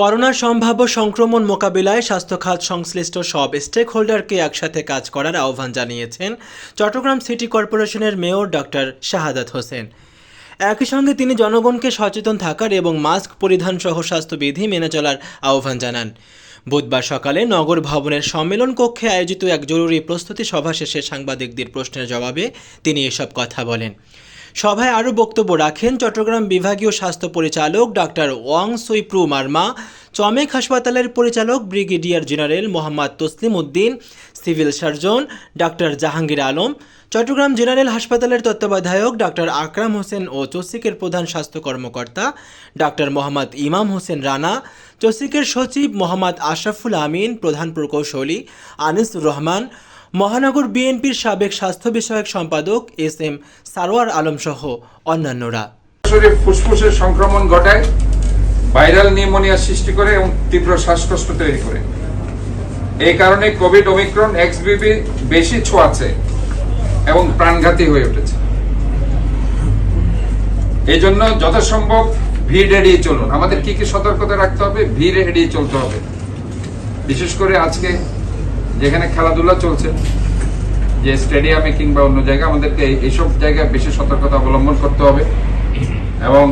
করোনার সম্ভাব্য সংক্রমণ মোকাবিলায় স্বাস্থ্য খাত সংশ্লিষ্ট সব স্টেক হোল্ডারকে একসাথে কাজ করার আহ্বান জানিয়েছেন চট্টগ্রাম সিটি কর্পোরেশনের মেয়র ডক্টর শাহাদাত হোসেন। একই সঙ্গে তিনি জনগণকে সচেতন থাকার এবং মাস্ক পরিধান সহ স্বাস্থ্যবিধি মেনে চলার আহ্বান জানান। বুধবার সকালে নগর ভবনের সম্মেলন কক্ষে আয়োজিত এক জরুরি প্রস্তুতি সভা শেষে সাংবাদিকদের প্রশ্নের জবাবে তিনি এসব কথা বলেন। সভায় আরও বক্তব্য রাখেন চট্টগ্রাম বিভাগীয় স্বাস্থ্য পরিচালক ডাক্তার ওয়াং সুইপ্রু মার্মা, চমেক হাসপাতালের পরিচালক brigadier general Mohammad Taslim Uddin, civil surgeon doctor Jahangir Alam, Chattogram general হাসপাতালের তত্ত্বাবধায়ক ডাক্তার আকরাম হোসেন ও চসিকের প্রধান স্বাস্থ্য কর্মকর্তা ডাক্তার মোহাম্মদ ইমাম হোসেন রানা, চসিকের সচিব মোহাম্মদ আশরাফুল আমিন, প্রধান প্রকৌশলী আনিসুর রহমান, মহানগর বিএনপির সাবেক স্বাস্থ্য বিষয়ক সম্পাদক এস.এম. সারোয়ার আলম সহ অন্যান্যরা। ফুসফুসের সংক্রমণ ঘটায়, ভাইরাল নিউমোনিয়া সৃষ্টি করে এবং তীব্র শ্বাসকষ্ট তৈরি করে। এই কারণে কোভিড ওমিক্রন এক্সবিবি বেশি ছোঁয়াচে এবং প্রাণঘাতী হয়ে উঠেছে। এই জন্য যথাসম্ভব ভিড় এড়িয়ে চলুন। আমাদের কি কি সতর্কতা রাখতে হবে? ভিড় এড়িয়ে চলতে হবে। বিশেষ করে আজকে যেখানে খেলাধুলা চলছে, যে স্টেডিয়ামে কিংবা অন্য জায়গায়, আমাদেরকে এইসব জায়গায় বেশি সতর্কতা অবলম্বন করতে হবে। এবং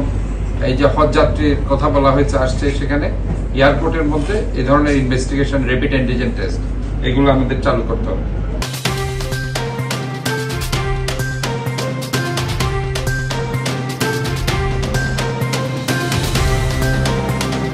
এই যে হজ যাত্রীর কথা বলা হয়েছে আসছে, সেখানে এয়ারপোর্টের মধ্যে এই ধরনের ইনভেস্টিগেশন, র্যাপিড অ্যান্টিজেন টেস্ট, এগুলো আমাদের চালু করতে হবে।